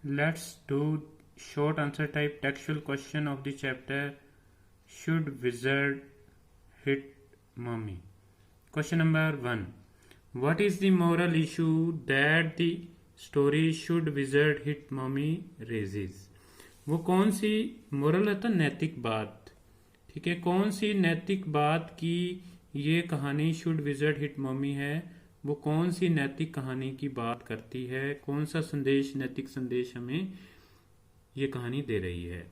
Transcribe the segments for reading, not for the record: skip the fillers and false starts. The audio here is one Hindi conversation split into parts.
Let's do short answer type textual question of the chapter Should Wizard Hit Mommy? Question number 1. What is the moral issue that the story Should Wizard Hit Mommy raises? वो कौन सी मोरल है तो नैतिक बात, ठीक है, कौन सी नैतिक बात की ये कहानी शुड विजर्ड हिट मम्मी है, वो कौन सी नैतिक कहानी की बात करती है, कौन सा संदेश, नैतिक संदेश हमें ये कहानी दे रही है।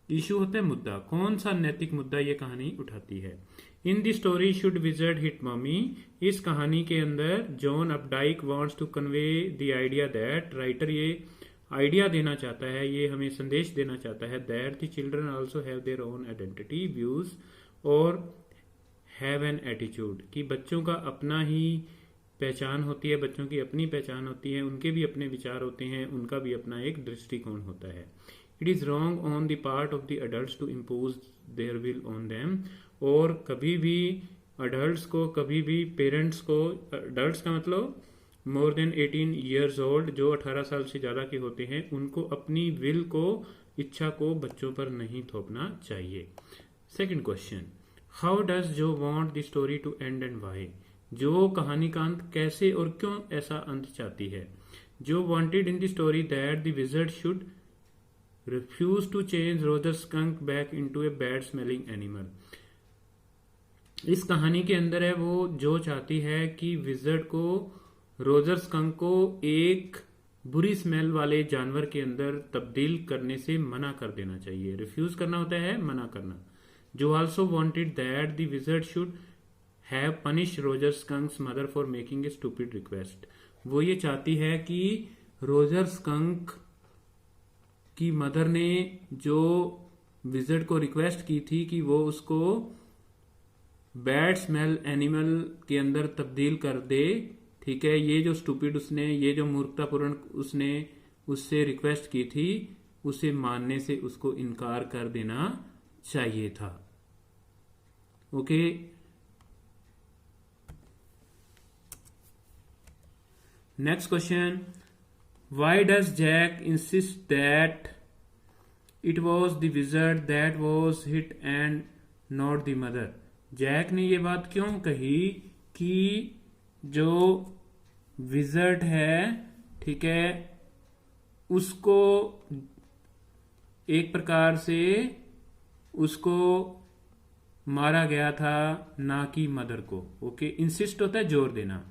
इशू होता है मुद्दा, कौन सा नैतिक मुद्दा ये कहानी उठाती है। In the story should wizard hit mommy, इस कहानी के अंदर John Updike wants to convey the idea that, writer ये आइडिया देना चाहता है, ये हमें संदेश देना चाहता है that the children also have their own identity views और हैव एन एटीट्यूड, कि बच्चों का अपना ही पहचान होती है, बच्चों की अपनी पहचान होती है, उनके भी अपने विचार होते हैं, उनका भी अपना एक दृष्टिकोण होता है। It is wrong on the part of the adult to impose their will on them, और कभी भी अडल्ट को, कभी भी पेरेंट्स को, अडल्ट का मतलब मोर देन 18 ईयर्स ओल्ड, जो 18 साल से ज्यादा के होते हैं, उनको अपनी विल को, इच्छा को बच्चों पर नहीं थोपना चाहिए। Second question, how does Jo want the story to end and why, Jo कहानी का अंत कैसे और क्यों ऐसा अंत चाहती है। Jo wanted in the story that the wizard should refuse to change Roger Skunk back into a bad smelling animal, इस कहानी के अंदर है वो जो चाहती है कि विजर्ड को रोजर स्कंक को एक बुरी स्मेल वाले जानवर के अंदर तब्दील करने से मना कर देना चाहिए। रिफ्यूज करना होता है मना करना। Jo also wanted that the wizard should have punish Roger Skunk's mother for making a stupid request, वो ये चाहती है कि रोजर स्कंक की मदर ने जो विजर्ड को रिक्वेस्ट की थी कि वो उसको बैड स्मेल एनिमल के अंदर तब्दील कर दे, ठीक है, ये जो स्टूपिड उसने, ये जो मूर्खतापूर्ण उसने उससे रिक्वेस्ट की थी, उसे मानने से उसको इनकार कर देना चाहिए था। Okay, next question, why does Jack insist that it was the wizard that was hit and not the mother, Jack ने ये बात क्यों कही कि जो विजर्ड है, ठीक है, उसको एक प्रकार से उसको मारा गया था, ना कि मदर को। ओके, इंसिस्ट होता है जोर देना।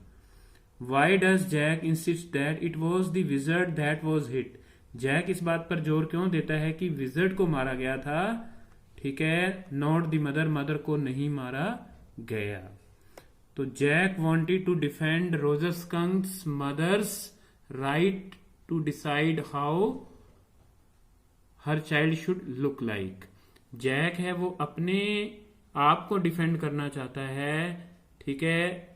Why does Jack insist that it was the wizard that was hit, Jack इस बात पर जोर क्यों देता है कि विजर्ड को मारा गया था, ठीक है, नॉट द मदर, मदर को नहीं मारा गया। तो Jack wanted to defend Roger Skunk's mother's right to decide how her child should look like, Jack है वो अपने आप को डिफेंड करना चाहता है, ठीक है,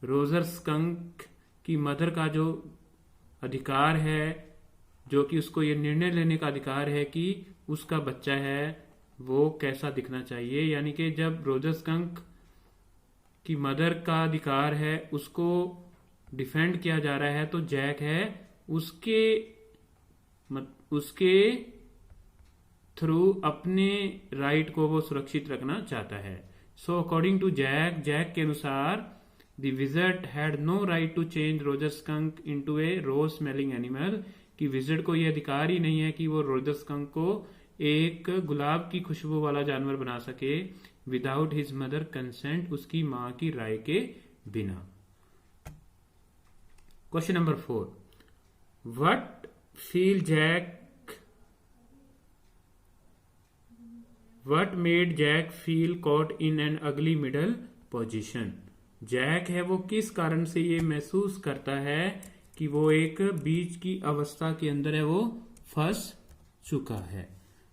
रोजर स्कंक की मदर का जो अधिकार है, जो कि उसको ये निर्णय लेने का अधिकार है कि उसका बच्चा है वो कैसा दिखना चाहिए, यानी कि जब रोजर स्कंक की मदर का अधिकार है उसको डिफेंड किया जा रहा है, तो जैक है उसके थ्रू अपने राइट को वो सुरक्षित रखना चाहता है। So according to Jack, Jack के अनुसार the wizard had no right to change Roger Skunk into a rose smelling animal, कि विजर्ड को यह अधिकार ही नहीं है कि वो रोजर स्कंक को एक गुलाब की खुशबू वाला जानवर बना सके विदाउट हिज मदर कंसेंट, उसकी मां की राय के बिना। Question number 4, what feel Jack, what made Jack feel caught in an ugly middle position, Jack है वो किस कारण से ये महसूस करता है कि वो एक बीच की अवस्था के अंदर है वो फंस चुका है।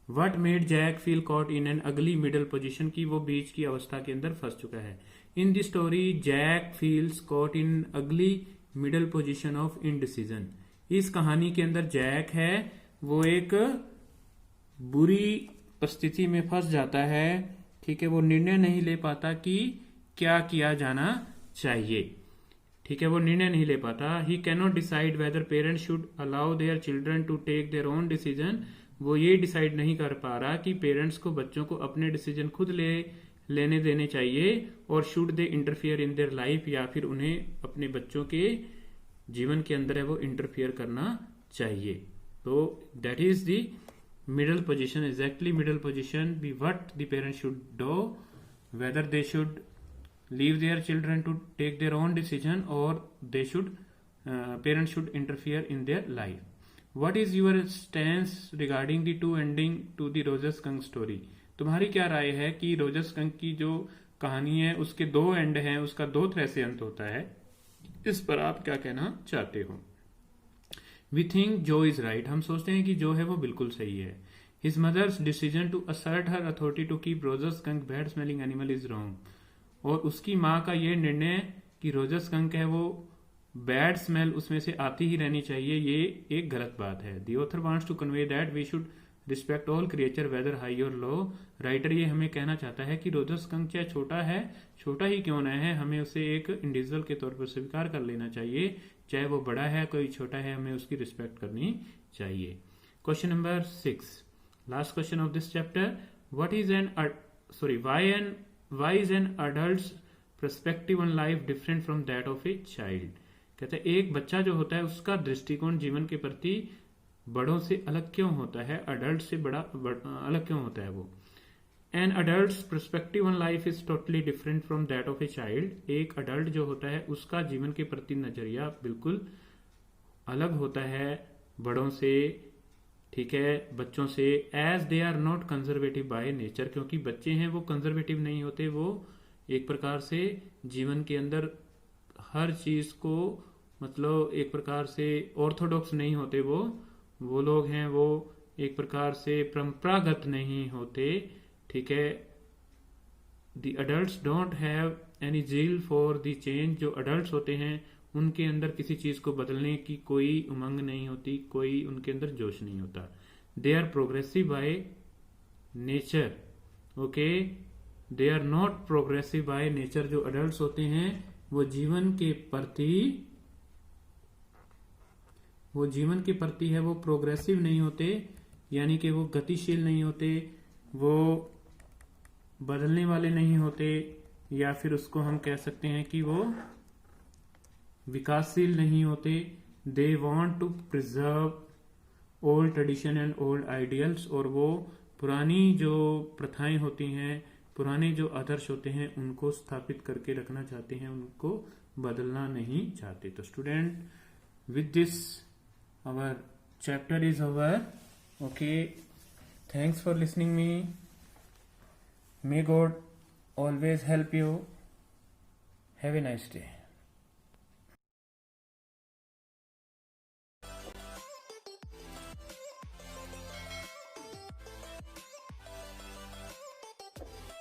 What made Jack feel caught in an ugly middle position, की वो बीच की अवस्था के अंदर फंस चुका है। In the story, Jack feels caught in ugly middle position of indecision, इस कहानी के अंदर जैक है वो एक बुरी परिस्थिति में फंस जाता है, ठीक है, वो निर्णय नहीं ले पाता कि क्या किया जाना चाहिए, ठीक है, वो निर्णय नहीं ले पाता। He cannot decide whether parents should allow their children to take their own decision, वो ये डिसाइड नहीं कर पा रहा कि पेरेंट्स को बच्चों को अपने डिसीजन खुद लेने देने चाहिए, और should they interfere in their life, या फिर उन्हें अपने बच्चों के जीवन के अंदर है वो इंटरफियर करना चाहिए। तो that is the middle position, exactly middle position be what the parents should do, whether they should leave their children to take their own decision or they should parents should interfere in their life. What is your stance regarding the two ending to the Roger Skunk story? तुम्हारी क्या राय है कि रोजर स्कंक की जो कहानी है उसके दो एंड हैं, उसका दो तरह से अंत होता है, इस पर आप क्या कहना चाहते हो? वी थिंक जो इज राइट, हम सोचते हैं कि जो है वो बिल्कुल सही है। His mother's decision to assert her authority to keep Roger Skunk bad smelling animal is wrong, और उसकी माँ का ये निर्णय कि रोजर स्कंक है वो बैड स्मेल उसमें से आती ही रहनी चाहिए, ये एक गलत बात है। The author wants to convey that we should respect all creature whether high or low. Writer ये हमें कहना चाहता है कि रोजर स्कंक चाहे छोटा है, छोटा ही क्यों ना है, हमें उसे एक इंडिविजुअल के तौर पर स्वीकार कर लेना चाहिए, चाहे वो बड़ा है कोई छोटा है, हमें उसकी रिस्पेक्ट करनी चाहिए। Question number 6, last question of this chapter, what is an why is an adult's perspective on life different from that of a child? कहते हैं एक बच्चा जो होता है उसका दृष्टिकोण जीवन के प्रति बड़ों से अलग क्यों होता है, अडल्ट से अलग क्यों होता है वो। An adult's perspective on life is totally different from that of a child. एक अडल्ट जो होता है उसका जीवन के प्रति नजरिया बिल्कुल अलग होता है बड़ों से, ठीक है, बच्चों से। As they are not conservative by nature, क्योंकि बच्चे हैं वो कंजर्वेटिव नहीं होते, वो एक प्रकार से जीवन के अंदर हर चीज को मतलब एक प्रकार से ऑर्थोडॉक्स नहीं होते, वो लोग हैं वो एक प्रकार से परंपरागत नहीं होते, ठीक है। The adults don't have any zeal for the change, जो अडल्ट्स होते हैं उनके अंदर किसी चीज को बदलने की कोई उमंग नहीं होती, कोई उनके अंदर जोश नहीं होता। They are progressive by nature, okay, they are not progressive by nature. जो अडल्ट्स होते हैं वो जीवन के प्रति है वो प्रोग्रेसिव नहीं होते, यानी कि वो गतिशील नहीं होते, वो बदलने वाले नहीं होते, या फिर उसको हम कह सकते हैं कि वो विकासशील नहीं होते। They want to preserve old tradition and old ideals, और वो पुरानी जो प्रथाएं होती हैं, पुराने जो आदर्श होते हैं उनको स्थापित करके रखना चाहते हैं, उनको बदलना नहीं चाहते। तो student, with this our chapter is over, okay, thanks for listening me, may God always help you, have a nice day।